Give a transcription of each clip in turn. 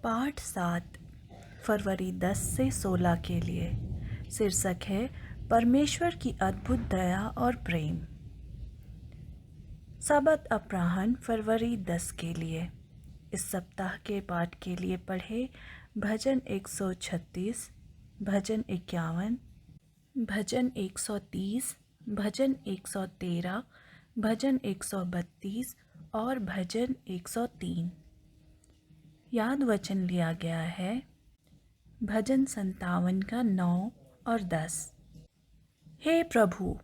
पाठ 7 फरवरी 10 से 16 के लिए। शीर्षक है परमेश्वर की अद्भुत दया और प्रेम। सबत अपराह्न फरवरी 10 के लिए। इस सप्ताह के पाठ के लिए पढ़े भजन 136, भजन 51, भजन 130, भजन 113, भजन 132 और भजन 103। याद वचन लिया गया है भजन 57 का 9 और 10। हे प्रभु,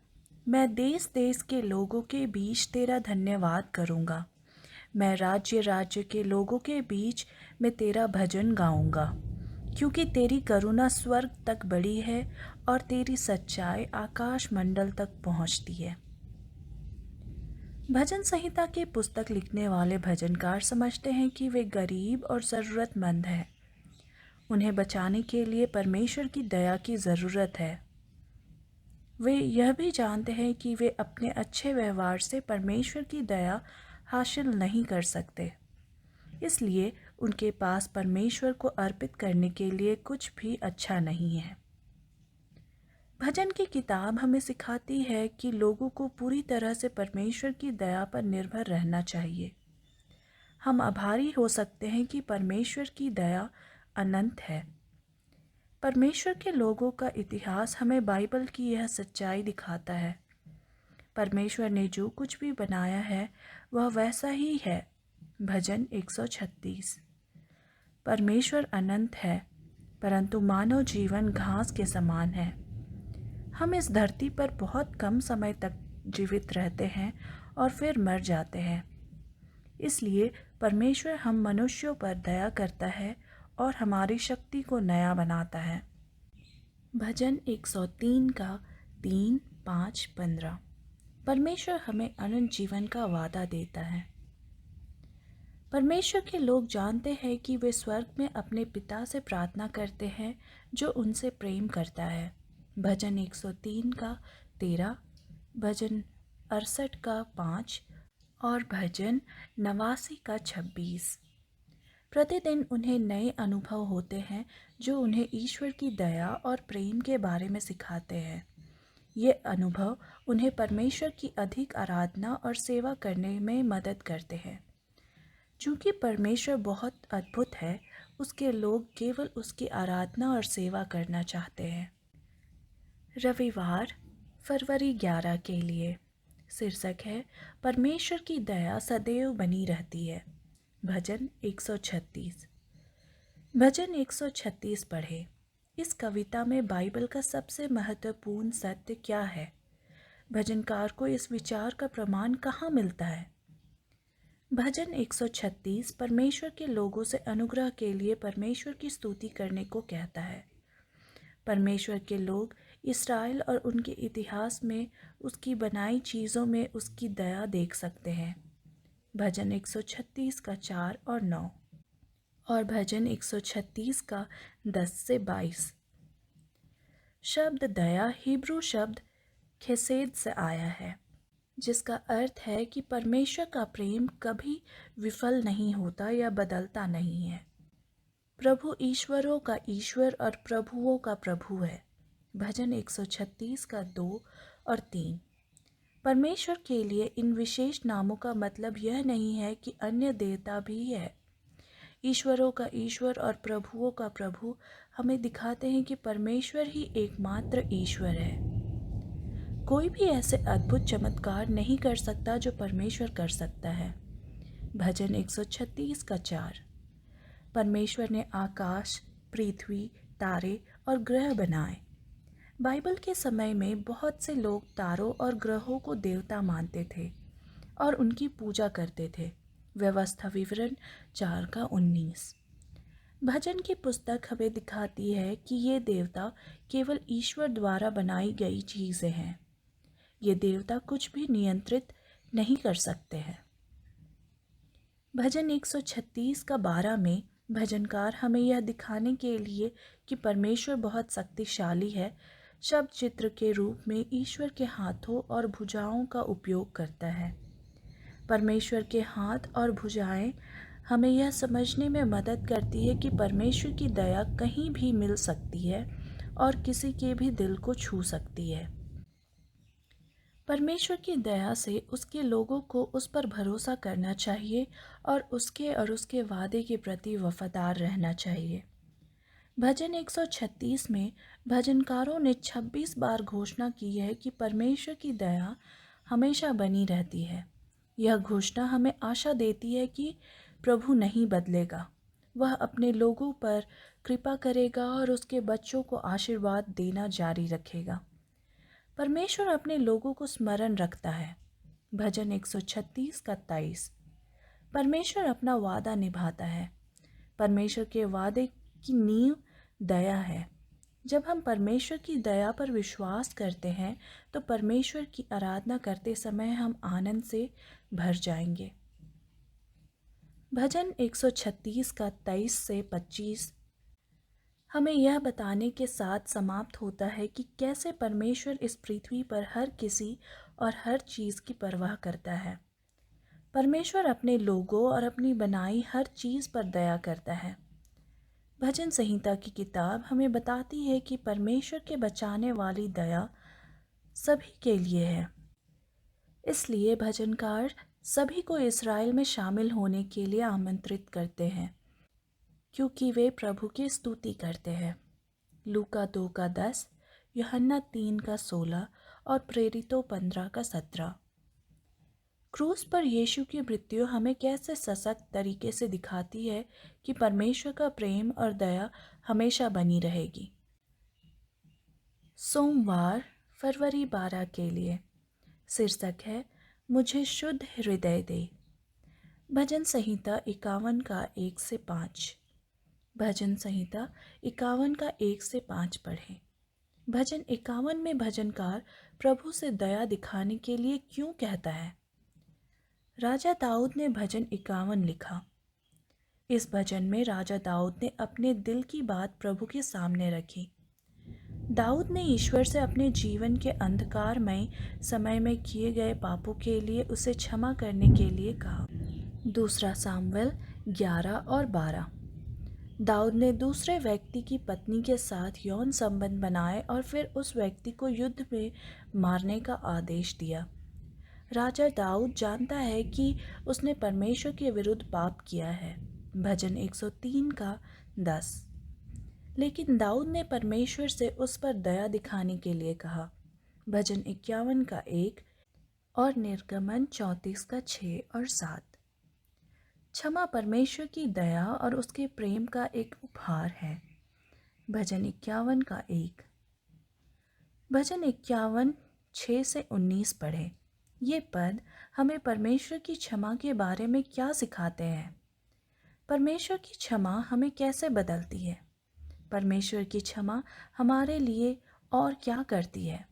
मैं देश देश के लोगों के बीच तेरा धन्यवाद करूँगा। मैं राज्य राज्य के लोगों के बीच में तेरा भजन गाऊँगा, क्योंकि तेरी करुणा स्वर्ग तक बड़ी है और तेरी सच्चाई आकाश मंडल तक पहुँचती है। भजन संहिता की पुस्तक लिखने वाले भजनकार समझते हैं कि वे गरीब और ज़रूरतमंद हैं। उन्हें बचाने के लिए परमेश्वर की दया की ज़रूरत है। वे यह भी जानते हैं कि वे अपने अच्छे व्यवहार से परमेश्वर की दया हासिल नहीं कर सकते। इसलिए उनके पास परमेश्वर को अर्पित करने के लिए कुछ भी अच्छा नहीं है। भजन की किताब हमें सिखाती है कि लोगों को पूरी तरह से परमेश्वर की दया पर निर्भर रहना चाहिए। हम आभारी हो सकते हैं कि परमेश्वर की दया अनंत है। परमेश्वर के लोगों का इतिहास हमें बाइबल की यह सच्चाई दिखाता है। परमेश्वर ने जो कुछ भी बनाया है वह वैसा ही है। भजन 136। परमेश्वर अनंत है, परंतु मानव जीवन घास के समान है। हम इस धरती पर बहुत कम समय तक जीवित रहते हैं और फिर मर जाते हैं। इसलिए परमेश्वर हम मनुष्यों पर दया करता है और हमारी शक्ति को नया बनाता है। भजन 103 का 3, 5, 15। परमेश्वर हमें अनंत जीवन का वादा देता है। परमेश्वर के लोग जानते हैं कि वे स्वर्ग में अपने पिता से प्रार्थना करते हैं जो उनसे प्रेम करता है। भजन 103 का 13, भजन 68 का 5 और भजन 89 का 26। प्रतिदिन उन्हें नए अनुभव होते हैं जो उन्हें ईश्वर की दया और प्रेम के बारे में सिखाते हैं। ये अनुभव उन्हें परमेश्वर की अधिक आराधना और सेवा करने में मदद करते हैं। चूँकि परमेश्वर बहुत अद्भुत है, उसके लोग केवल उसकी आराधना और सेवा करना चाहते हैं। रविवार फरवरी 11 के लिए। शीर्षक है परमेश्वर की दया सदैव बनी रहती है। भजन 136। भजन 136 पढ़े। इस कविता में बाइबल का सबसे महत्वपूर्ण सत्य क्या है? भजनकार को इस विचार का प्रमाण कहाँ मिलता है? भजन 136 परमेश्वर के लोगों से अनुग्रह के लिए परमेश्वर की स्तुति करने को कहता है। परमेश्वर के लोग इस्राएल और उनके इतिहास में उसकी बनाई चीज़ों में उसकी दया देख सकते हैं। भजन 136 का 4 और 9 और भजन 136 का 10 से 22। शब्द दया हिब्रू शब्द खेसेद से आया है, जिसका अर्थ है कि परमेश्वर का प्रेम कभी विफल नहीं होता या बदलता नहीं है। प्रभु ईश्वरों का ईश्वर और प्रभुओं का प्रभु है। भजन 136 का 2 और 3। परमेश्वर के लिए इन विशेष नामों का मतलब यह नहीं है कि अन्य देवता भी है। ईश्वरों का ईश्वर और प्रभुओं का प्रभु हमें दिखाते हैं कि परमेश्वर ही एकमात्र ईश्वर है। कोई भी ऐसे अद्भुत चमत्कार नहीं कर सकता जो परमेश्वर कर सकता है। भजन 136 का 4। परमेश्वर ने आकाश, पृथ्वी, तारे और ग्रह बनाए। बाइबल के समय में बहुत से लोग तारों और ग्रहों को देवता मानते थे और उनकी पूजा करते थे। व्यवस्था विवरण 4 का 19। भजन की पुस्तक हमें दिखाती है कि ये देवता केवल ईश्वर द्वारा बनाई गई चीज़ें हैं। ये देवता कुछ भी नियंत्रित नहीं कर सकते हैं। भजन 136 का 12 में भजनकार हमें यह दिखाने के लिए कि परमेश्वर बहुत शक्तिशाली है, शब्द चित्र के रूप में ईश्वर के हाथों और भुजाओं का उपयोग करता है। परमेश्वर के हाथ और भुजाएं हमें यह समझने में मदद करती है कि परमेश्वर की दया कहीं भी मिल सकती है और किसी के भी दिल को छू सकती है। परमेश्वर की दया से उसके लोगों को उस पर भरोसा करना चाहिए और उसके वादे के प्रति वफादार रहना चाहिए। भजन 136 में भजनकारों ने 26 बार घोषणा की है कि परमेश्वर की दया हमेशा बनी रहती है। यह घोषणा हमें आशा देती है कि प्रभु नहीं बदलेगा। वह अपने लोगों पर कृपा करेगा और उसके बच्चों को आशीर्वाद देना जारी रखेगा। परमेश्वर अपने लोगों को स्मरण रखता है। भजन 136 का 23। परमेश्वर अपना वादा निभाता है। परमेश्वर के वादे की नींव दया है। जब हम परमेश्वर की दया पर विश्वास करते हैं तो परमेश्वर की आराधना करते समय हम आनंद से भर जाएंगे। भजन 136 का 23 से 25 हमें यह बताने के साथ समाप्त होता है कि कैसे परमेश्वर इस पृथ्वी पर हर किसी और हर चीज़ की परवाह करता है। परमेश्वर अपने लोगों और अपनी बनाई हर चीज़ पर दया करता है। भजन संहिता की किताब हमें बताती है कि परमेश्वर के बचाने वाली दया सभी के लिए है। इसलिए भजनकार सभी को इस्राएल में शामिल होने के लिए आमंत्रित करते हैं, क्योंकि वे प्रभु की स्तुति करते हैं। लूका 2 का 10, यूहन्ना 3 का 16 और प्रेरितों 15 का 17। क्रूस पर यीशु की मृत्यु हमें कैसे सशक्त तरीके से दिखाती है कि परमेश्वर का प्रेम और दया हमेशा बनी रहेगी। सोमवार फरवरी 12 के लिए शीर्षक है मुझे शुद्ध हृदय दे। भजन संहिता 51 का 1 से 5। भजन संहिता 51 का 1 से 5 पढ़ें। भजन 51 में भजनकार प्रभु से दया दिखाने के लिए क्यों कहता है? राजा दाऊद ने भजन 51 लिखा। इस भजन में राजा दाऊद ने अपने दिल की बात प्रभु के सामने रखी। दाऊद ने ईश्वर से अपने जीवन के अंधकारमय समय में किए गए पापों के लिए उसे क्षमा करने के लिए कहा। दूसरा सामुएल 11 और 12। दाऊद ने दूसरे व्यक्ति की पत्नी के साथ यौन संबंध बनाए और फिर उस व्यक्ति को युद्ध में मारने का आदेश दिया। राजा दाऊद जानता है कि उसने परमेश्वर के विरुद्ध पाप किया है। भजन 103 का 10। लेकिन दाऊद ने परमेश्वर से उस पर दया दिखाने के लिए कहा। भजन 51 का 1 और निर्गमन 34 का 6 और 7। क्षमा परमेश्वर की दया और उसके प्रेम का एक उपहार है। भजन 51 का 1। भजन 51 6 से 19 पढ़े। ये पद हमें परमेश्वर की क्षमा के बारे में क्या सिखाते हैं? परमेश्वर की क्षमा हमें कैसे बदलती है? परमेश्वर की क्षमा हमारे लिए और क्या करती है?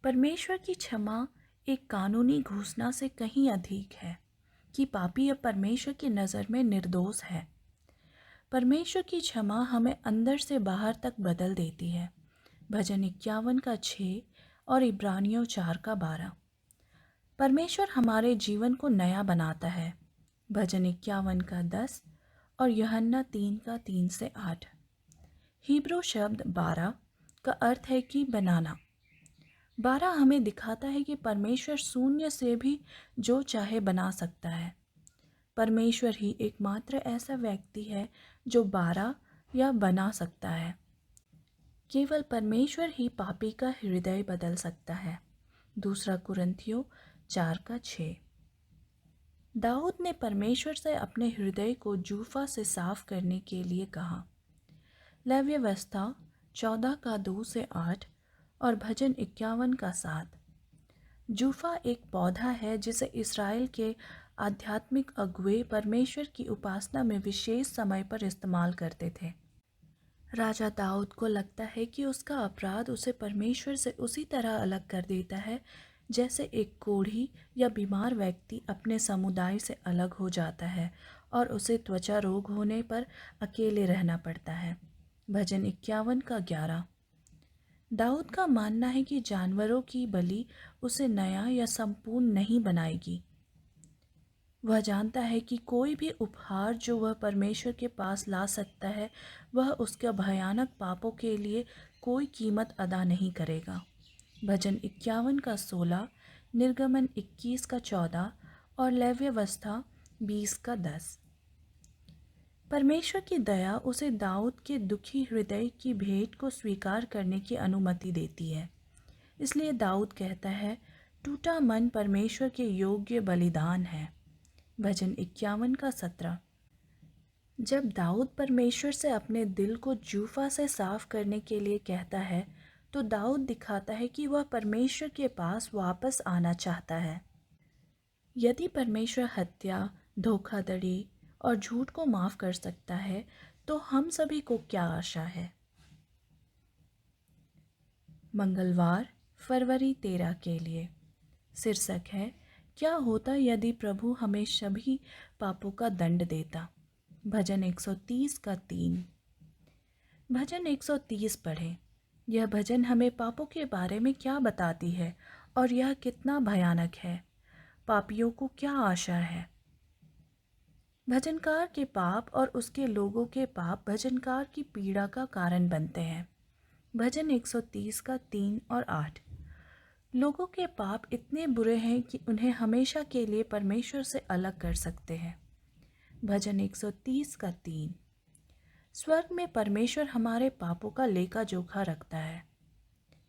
परमेश्वर की क्षमा एक कानूनी घोषणा से कहीं अधिक है कि पापी अब परमेश्वर की नज़र में निर्दोष है। परमेश्वर की क्षमा हमें अंदर से बाहर तक बदल देती है। भजन 51 का 6 और इब्रानियों 4 का 12। परमेश्वर हमारे जीवन को नया बनाता है। भजन 51 का 10 और यूहन्ना 3 का 3 से 8। हिब्रू शब्द 12 का अर्थ है कि बनाना। 12 हमें दिखाता है कि परमेश्वर शून्य से भी जो चाहे बना सकता है। परमेश्वर ही एकमात्र ऐसा व्यक्ति है जो 12 या बना सकता है। केवल परमेश्वर ही पापी का हृदय बदल सकता है। दूसरा कुरिन्थियों 4 का 6। दाऊद ने परमेश्वर से अपने हृदय को जूफा से साफ करने के लिए कहा। लेव्यवस्था 14 का 2 से 8 और भजन 51 का 7। जूफा एक पौधा है जिसे इस्राएल के आध्यात्मिक अगुवे परमेश्वर की उपासना में विशेष समय पर इस्तेमाल करते थे। राजा दाऊद को लगता है कि उसका अपराध उसे परमेश्वर से उसी तरह अलग कर देता है जैसे एक कोढ़ी या बीमार व्यक्ति अपने समुदाय से अलग हो जाता है और उसे त्वचा रोग होने पर अकेले रहना पड़ता है। भजन 51 का 11। दाऊद का मानना है कि जानवरों की बलि उसे नया या संपूर्ण नहीं बनाएगी। वह जानता है कि कोई भी उपहार जो वह परमेश्वर के पास ला सकता है, वह उसके भयानक पापों के लिए कोई कीमत अदा नहीं करेगा। भजन 51 का 16, निर्गमन 21 का 14 और लेव्यवस्था 20 का 10। परमेश्वर की दया उसे दाऊद के दुखी हृदय की भेंट को स्वीकार करने की अनुमति देती है। इसलिए दाऊद कहता है, टूटा मन परमेश्वर के योग्य बलिदान है। भजन 51 का 17। जब दाऊद परमेश्वर से अपने दिल को जूफा से साफ करने के लिए कहता है, तो दाऊद दिखाता है कि वह परमेश्वर के पास वापस आना चाहता है। यदि परमेश्वर हत्या, धोखाधड़ी और झूठ को माफ कर सकता है, तो हम सभी को क्या आशा है। मंगलवार, फरवरी 13 के लिए शीर्षक है, क्या होता यदि प्रभु हमें सभी पापों का दंड देता। भजन 130 का 3। भजन 130 पढ़ें। यह भजन हमें पापों के बारे में क्या बताती है और यह कितना भयानक है। पापियों को क्या आशा है। भजनकार के पाप और उसके लोगों के पाप भजनकार की पीड़ा का कारण बनते हैं। भजन 130 का 3 और 8। लोगों के पाप इतने बुरे हैं कि उन्हें हमेशा के लिए परमेश्वर से अलग कर सकते हैं। भजन 130 का 3। स्वर्ग में परमेश्वर हमारे पापों का लेखा जोखा रखता है।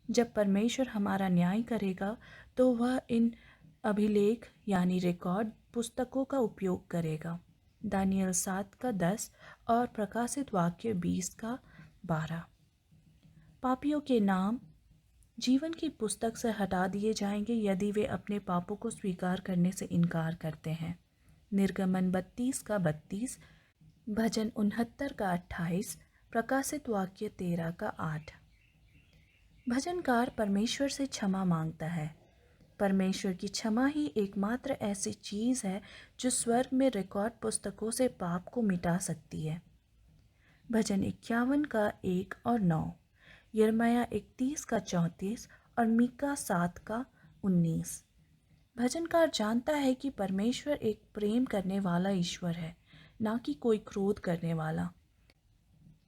जब परमेश्वर हमारा न्याय करेगा तो वह इन अभिलेख यानी रिकॉर्ड पुस्तकों का उपयोग करेगा। दानियल 7 का 10 और प्रकाशित वाक्य 20 का 12। पापियों के नाम जीवन की पुस्तक से हटा दिए जाएंगे यदि वे अपने पापों को स्वीकार करने से इनकार करते हैं। निर्गमन 32 का 32, भजन 69 का 28, प्रकाशित वाक्य 13 का 8। भजनकार परमेश्वर से क्षमा मांगता है। परमेश्वर की क्षमा ही एकमात्र ऐसी चीज़ है जो स्वर्ग में रिकॉर्ड पुस्तकों से पाप को मिटा सकती है। भजन 51 का 1 और 9, यिर्मयाह 31 का 34 और मीका 7 का 19। भजनकार जानता है कि परमेश्वर एक प्रेम करने वाला ईश्वर है, ना कि कोई क्रोध करने वाला।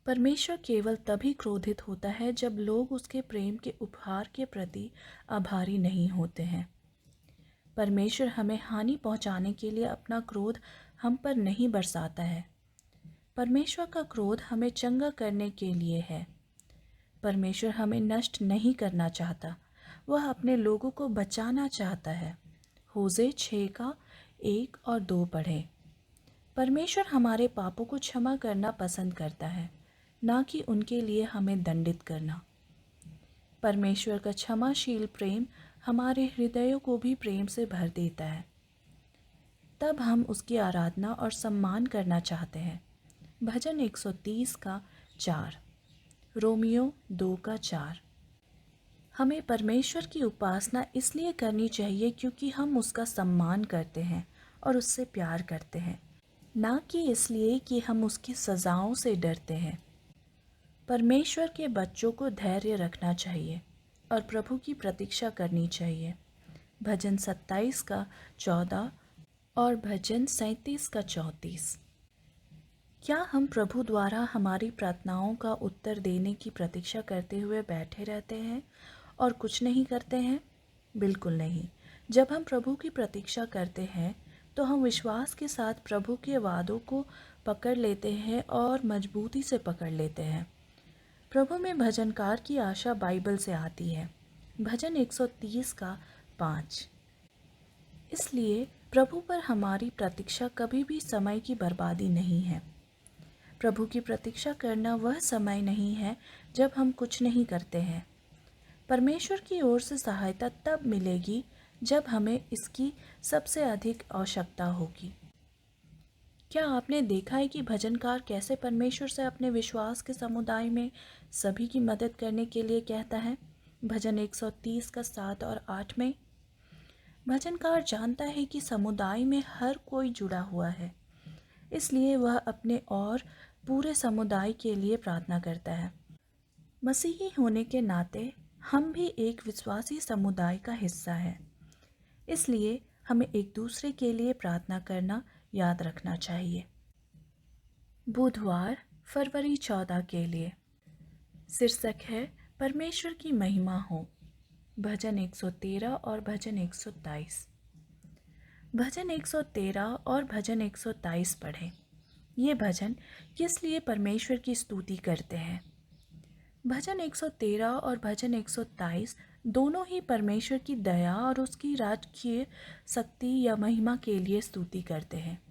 परमेश्वर केवल तभी क्रोधित होता है जब लोग उसके प्रेम के उपहार के प्रति आभारी नहीं होते हैं। परमेश्वर हमें हानि पहुंचाने के लिए अपना क्रोध हम पर नहीं बरसाता है। परमेश्वर का क्रोध हमें चंगा करने के लिए है। परमेश्वर हमें नष्ट नहीं करना चाहता, वह अपने लोगों को बचाना चाहता है। होशे 6 का 1 और 2 पढ़ें। परमेश्वर हमारे पापों को क्षमा करना पसंद करता है, ना कि उनके लिए हमें दंडित करना। परमेश्वर का क्षमाशील प्रेम हमारे हृदयों को भी प्रेम से भर देता है। तब हम उसकी आराधना और सम्मान करना चाहते हैं। भजन 130 का 4, रोमियो 2 का 4। हमें परमेश्वर की उपासना इसलिए करनी चाहिए क्योंकि हम उसका सम्मान करते हैं और उससे प्यार करते हैं, ना कि इसलिए कि हम उसकी सज़ाओं से डरते हैं। परमेश्वर के बच्चों को धैर्य रखना चाहिए और प्रभु की प्रतीक्षा करनी चाहिए। भजन 27 का 14 और भजन 37 का 34। क्या हम प्रभु द्वारा हमारी प्रार्थनाओं का उत्तर देने की प्रतीक्षा करते हुए बैठे रहते हैं और कुछ नहीं करते हैं? बिल्कुल नहीं। जब हम प्रभु की प्रतीक्षा करते हैं तो हम विश्वास के साथ प्रभु के वादों को पकड़ लेते हैं और मजबूती से पकड़ लेते हैं। प्रभु में भजनकार की आशा बाइबल से आती है। भजन 130 का 5। इसलिए प्रभु पर हमारी प्रतीक्षा कभी भी समय की बर्बादी नहीं है। प्रभु की प्रतीक्षा करना वह समय नहीं है जब हम कुछ नहीं करते हैं। परमेश्वर की ओर से सहायता तब मिलेगी जब हमें इसकी सबसे अधिक आवश्यकता होगी। क्या आपने देखा है कि भजनकार कैसे परमेश्वर से अपने विश्वास के समुदाय में सभी की मदद करने के लिए कहता है? भजन 130 का 7 और 8 में भजनकार जानता है कि समुदाय में हर कोई जुड़ा हुआ है, इसलिए वह अपने और पूरे समुदाय के लिए प्रार्थना करता है। मसीही होने के नाते हम भी एक विश्वासी समुदाय का हिस्सा हैं, इसलिए हमें एक दूसरे के लिए प्रार्थना करना याद रखना चाहिए। बुधवार फरवरी 14 के लिए शीर्षक है परमेश्वर की महिमा हो। भजन 113 और भजन 123। भजन 113 और भजन 123 पढ़ें। ये भजन किस लिए परमेश्वर की स्तुति करते हैं? भजन 113 और भजन 123 दोनों ही परमेश्वर की दया और उसकी राजकीय शक्ति या महिमा के लिए स्तुति करते हैं।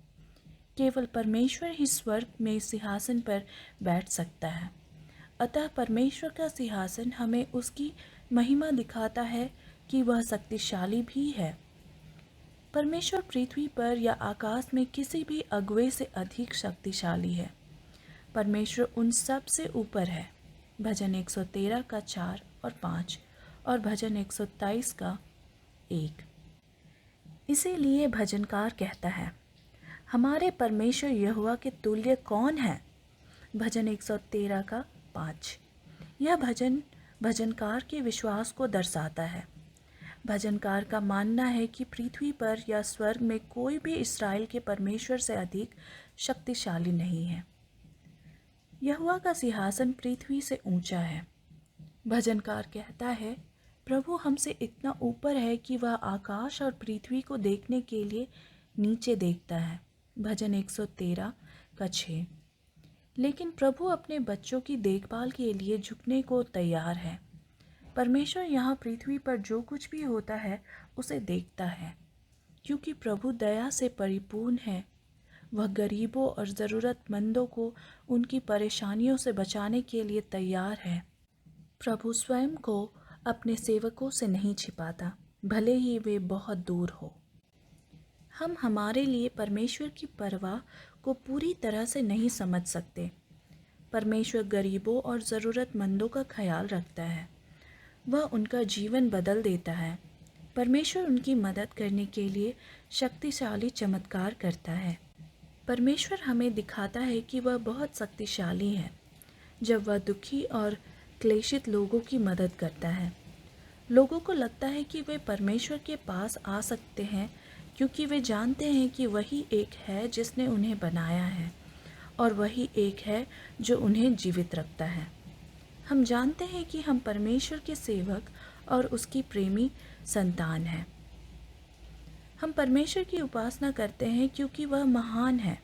केवल परमेश्वर ही स्वर्ग में सिंहासन पर बैठ सकता है। अतः परमेश्वर का सिंहासन हमें उसकी महिमा दिखाता है कि वह शक्तिशाली भी है। परमेश्वर पृथ्वी पर या आकाश में किसी भी अगुवे से अधिक शक्तिशाली है। परमेश्वर उन सब से ऊपर है। भजन 113 का 4 और 5 और भजन 123 का 1। इसीलिए भजनकार कहता है, हमारे परमेश्वर यहोवा के तुल्य कौन है? भजन 113 का 5। यह भजन भजनकार के विश्वास को दर्शाता है। भजनकार का मानना है कि पृथ्वी पर या स्वर्ग में कोई भी इस्राएल के परमेश्वर से अधिक शक्तिशाली नहीं है। यहोवा का सिंहासन पृथ्वी से ऊंचा है। भजनकार कहता है, प्रभु हमसे इतना ऊपर है कि वह आकाश और पृथ्वी को देखने के लिए नीचे देखता है। भजन 113 का 6। लेकिन प्रभु अपने बच्चों की देखभाल के लिए झुकने को तैयार है। परमेश्वर यहाँ पृथ्वी पर जो कुछ भी होता है उसे देखता है, क्योंकि प्रभु दया से परिपूर्ण है। वह गरीबों और ज़रूरतमंदों को उनकी परेशानियों से बचाने के लिए तैयार है। प्रभु स्वयं को अपने सेवकों से नहीं छिपाता, भले ही वे बहुत दूर हो। हम हमारे लिए परमेश्वर की परवाह को पूरी तरह से नहीं समझ सकते। परमेश्वर गरीबों और ज़रूरतमंदों का ख्याल रखता है। वह उनका जीवन बदल देता है। परमेश्वर उनकी मदद करने के लिए शक्तिशाली चमत्कार करता है। परमेश्वर हमें दिखाता है कि वह बहुत शक्तिशाली है जब वह दुखी और क्लेशित लोगों की मदद करता है। लोगों को लगता है कि वे परमेश्वर के पास आ सकते हैं क्योंकि वे जानते हैं कि वही एक है जिसने उन्हें बनाया है और वही एक है जो उन्हें जीवित रखता है। हम जानते हैं कि हम परमेश्वर के सेवक और उसकी प्रेमी संतान हैं। हम परमेश्वर की उपासना करते हैं क्योंकि वह महान है।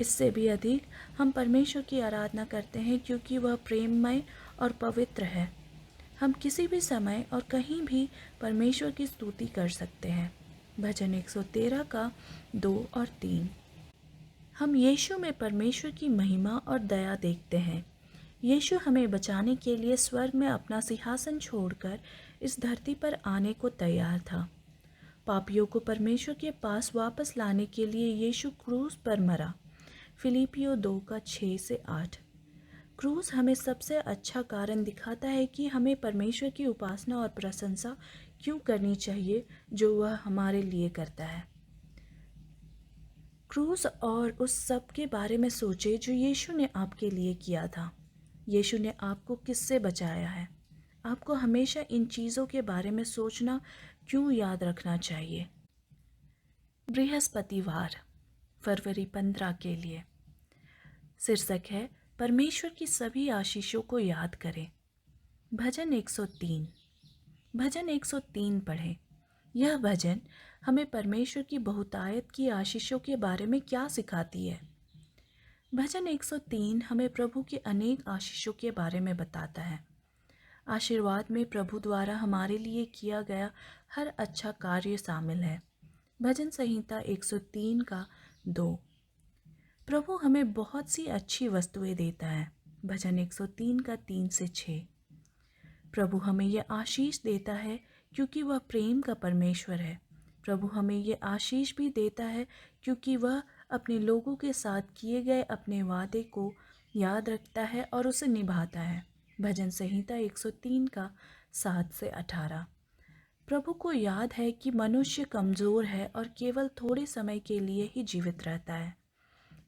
इससे भी अधिक हम परमेश्वर की आराधना करते हैं क्योंकि वह प्रेममय और पवित्र है। हम किसी भी समय और कहीं भी परमेश्वर की स्तुति कर सकते हैं। भजन 113 का 2 और 3। हम यीशु में परमेश्वर की महिमा और दया देखते हैं। यीशु हमें बचाने के लिए स्वर्ग में अपना सिंहासन छोड़कर इस धरती पर आने को तैयार था। पापियों को परमेश्वर के पास वापस लाने के लिए यीशु क्रूस पर मरा। फिलिपियों 2 का 6 से 8। क्रूस हमें सबसे अच्छा कारण दिखाता है कि हमें परमेश्वर की उपासना और प्रशंसा क्यों करनी चाहिए जो वह हमारे लिए करता है। क्रूस और उस सब के बारे में सोचे जो यीशु ने आपके लिए किया था। यीशु ने आपको किससे बचाया है? आपको हमेशा इन चीज़ों के बारे में सोचना क्यों याद रखना चाहिए। बृहस्पतिवार फरवरी 15 के लिए शीर्षक है परमेश्वर की सभी आशीषों को याद करें। भजन 103। भजन 103 पढ़ें। यह भजन हमें परमेश्वर की बहुतायत की आशीषों के बारे में क्या सिखाती है? भजन 103 हमें प्रभु की अनेक आशीषों के बारे में बताता है। आशीर्वाद में प्रभु द्वारा हमारे लिए किया गया हर अच्छा कार्य शामिल है। भजन संहिता 103 का 2। प्रभु हमें बहुत सी अच्छी वस्तुएं देता है। भजन 103 का 3 से 6। प्रभु हमें यह आशीष देता है क्योंकि वह प्रेम का परमेश्वर है। प्रभु हमें यह आशीष भी देता है क्योंकि वह अपने लोगों के साथ किए गए अपने वादे को याद रखता है और उसे निभाता है। भजन संहिता 103 का 7 से 18। प्रभु को याद है कि मनुष्य कमज़ोर है और केवल थोड़े समय के लिए ही जीवित रहता है,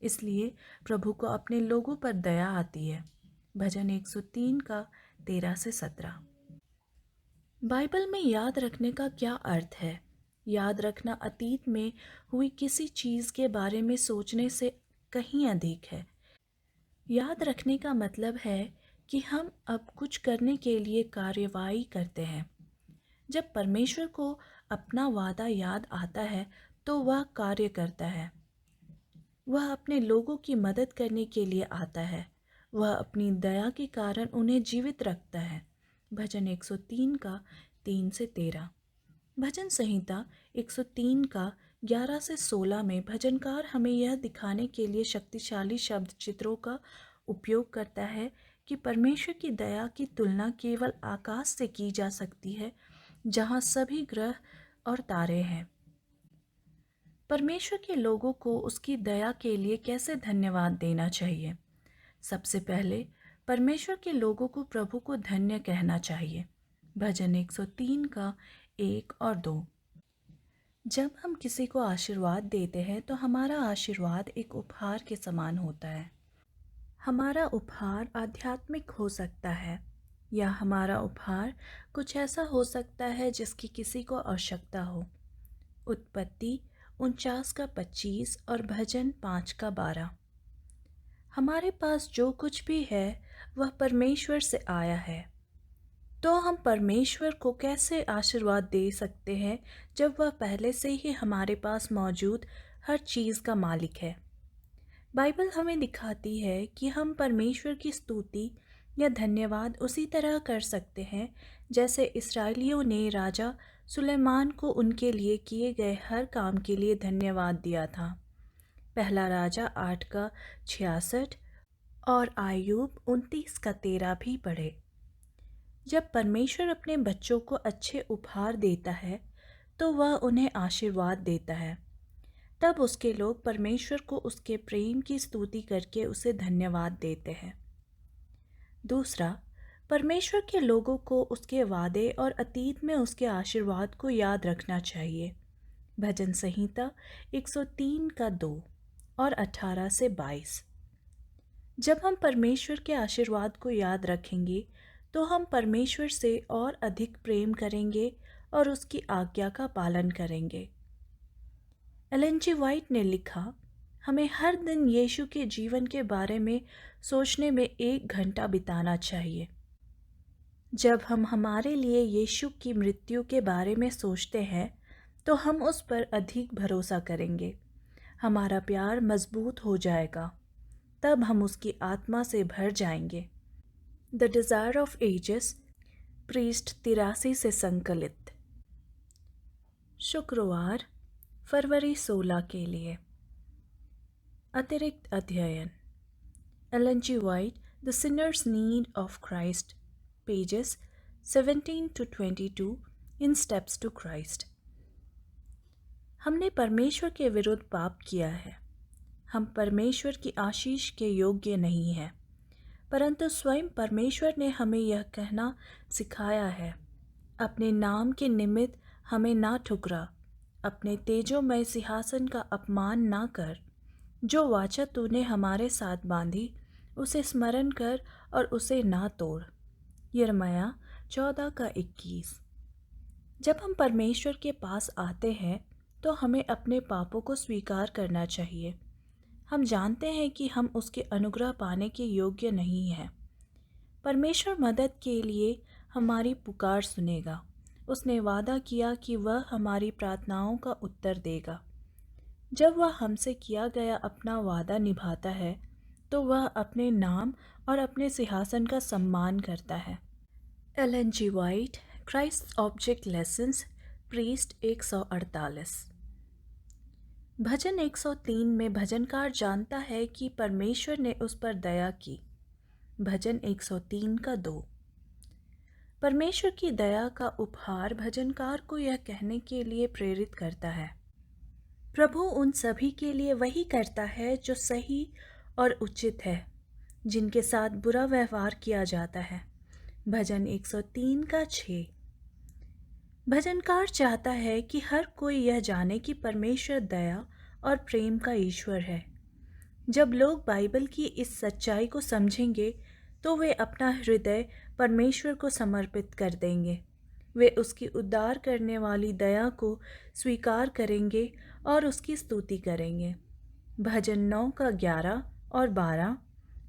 इसलिए प्रभु को अपने लोगों पर दया आती है। भजन 103 का 13 से 17। बाइबल में याद रखने का क्या अर्थ है? याद रखना अतीत में हुई किसी चीज़ के बारे में सोचने से कहीं अधिक है। याद रखने का मतलब है कि हम अब कुछ करने के लिए कार्यवाही करते हैं। जब परमेश्वर को अपना वादा याद आता है तो वह कार्य करता है। वह अपने लोगों की मदद करने के लिए आता है। वह अपनी दया के कारण उन्हें जीवित रखता है। भजन 103 का 3 से 13। भजन संहिता 103 का 11 से 16 में भजनकार हमें यह दिखाने के लिए शक्तिशाली शब्द चित्रों का उपयोग करता है कि परमेश्वर की दया की तुलना केवल आकाश से की जा सकती है, जहाँ सभी ग्रह और तारे हैं। परमेश्वर के लोगों को उसकी दया के लिए कैसे धन्यवाद देना चाहिए? सबसे पहले परमेश्वर के लोगों को प्रभु को धन्य कहना चाहिए। भजन 103 का 1 और 2। जब हम किसी को आशीर्वाद देते हैं तो हमारा आशीर्वाद एक उपहार के समान होता है। हमारा उपहार आध्यात्मिक हो सकता है या हमारा उपहार कुछ ऐसा हो सकता है जिसकी किसी को आवश्यकता हो। उत्पत्ति 49 का 25 और भजन 5 का 12। हमारे पास जो कुछ भी है वह परमेश्वर से आया है। तो हम परमेश्वर को कैसे आशीर्वाद दे सकते हैं जब वह पहले से ही हमारे पास मौजूद हर चीज़ का मालिक है? बाइबल हमें दिखाती है कि हम परमेश्वर की स्तुति या धन्यवाद उसी तरह कर सकते हैं जैसे इस्राएलियों ने राजा सुलेमान को उनके लिए किए गए हर काम के लिए धन्यवाद दिया था। पहला राजा 8 का 66 और आयूब 29 का 13 भी पढ़े। जब परमेश्वर अपने बच्चों को अच्छे उपहार देता है तो वह उन्हें आशीर्वाद देता है। तब उसके लोग परमेश्वर को उसके प्रेम की स्तुति करके उसे धन्यवाद देते हैं। दूसरा, परमेश्वर के लोगों को उसके वादे और अतीत में उसके आशीर्वाद को याद रखना चाहिए। भजन संहिता 103 का 2 और 18 से 22। जब हम परमेश्वर के आशीर्वाद को याद रखेंगे तो हम परमेश्वर से और अधिक प्रेम करेंगे और उसकी आज्ञा का पालन करेंगे। एलन जी वाइट ने लिखा, हमें हर दिन यीशु के जीवन के बारे में सोचने में 1 घंटा बिताना चाहिए। जब हम हमारे लिए यीशु की मृत्यु के बारे में सोचते हैं तो हम उस पर अधिक भरोसा करेंगे। हमारा प्यार मजबूत हो जाएगा। तब हम उसकी आत्मा से भर जाएंगे। द डिज़ायर ऑफ एजेस, पृष्ठ 83 से संकलित। शुक्रवार फरवरी 16 के लिए अतिरिक्त अध्ययन। Ellen G White, the sinners need of Christ, pages 17 to 22 in steps to Christ. हमने परमेश्वर के विरुद्ध पाप किया है। हम परमेश्वर की आशीष के योग्य नहीं हैं, परंतु स्वयं परमेश्वर ने हमें यह कहना सिखाया है, अपने नाम के निमित्त हमें ना ठुकरा, अपने तेजोमय सिंहासन का अपमान ना कर। जो वाचा तूने हमारे साथ बांधी उसे स्मरण कर और उसे ना तोड़। यिर्मयाह 14 का 21। जब हम परमेश्वर के पास आते हैं तो हमें अपने पापों को स्वीकार करना चाहिए। हम जानते हैं कि हम उसके अनुग्रह पाने के योग्य नहीं हैं। परमेश्वर मदद के लिए हमारी पुकार सुनेगा। उसने वादा किया कि वह हमारी प्रार्थनाओं का उत्तर देगा। जब वह हमसे किया गया अपना वादा निभाता है तो वह अपने नाम और अपने सिंहासन का सम्मान करता है। Elon G white, Christ object lessons, पृष्ठ 148। भजन 103 में भजनकार जानता है कि परमेश्वर ने उस पर दया की। भजन 103 का 2। परमेश्वर की दया का उपहार भजनकार को यह कहने के लिए प्रेरित करता है, प्रभु उन सभी के लिए वही करता है जो सही और उचित है, जिनके साथ बुरा व्यवहार किया जाता है। भजन 103 का 6। भजनकार चाहता है कि हर कोई यह जाने कि परमेश्वर दया और प्रेम का ईश्वर है। जब लोग बाइबल की इस सच्चाई को समझेंगे तो वे अपना हृदय परमेश्वर को समर्पित कर देंगे। वे उसकी उद्धार करने वाली दया को स्वीकार करेंगे और उसकी स्तुति करेंगे। भजन 9 का 11 और 12,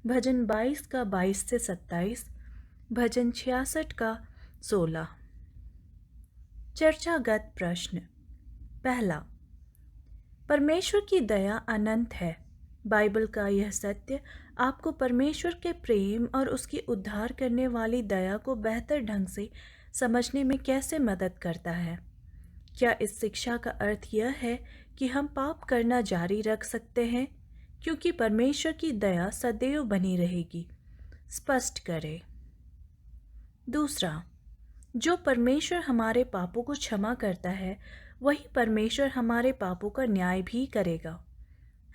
भजन 22 का 22 से 27, भजन 66 का 16। चर्चागत प्रश्न। पहला, परमेश्वर की दया अनंत है। बाइबल का यह सत्य आपको परमेश्वर के प्रेम और उसकी उद्धार करने वाली दया को बेहतर ढंग से समझने में कैसे मदद करता है? क्या इस शिक्षा का अर्थ यह है कि हम पाप करना जारी रख सकते हैं क्योंकि परमेश्वर की दया सदैव बनी रहेगी? स्पष्ट करें। दूसरा, जो परमेश्वर हमारे पापों को क्षमा करता है वही परमेश्वर हमारे पापों का न्याय भी करेगा।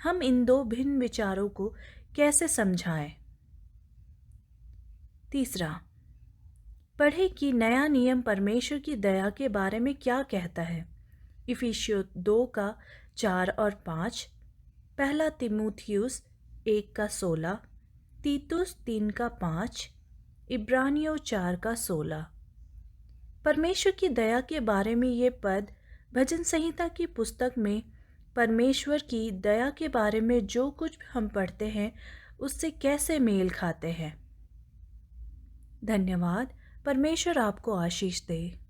हम इन दो भिन्न विचारों को कैसे समझाएं? तीसरा, पढ़े कि नया नियम परमेश्वर की दया के बारे में क्या कहता है। इफिसियों 2 का 4 और 5, पहला तीमुथियुस 1 का 16, तीतुस 3 का 5, इब्रानियों 4 का 16। परमेश्वर की दया के बारे में ये पद भजन संहिता की पुस्तक में परमेश्वर की दया के बारे में जो कुछ हम पढ़ते हैं उससे कैसे मेल खाते हैं? धन्यवाद। परमेश्वर आपको आशीष दे।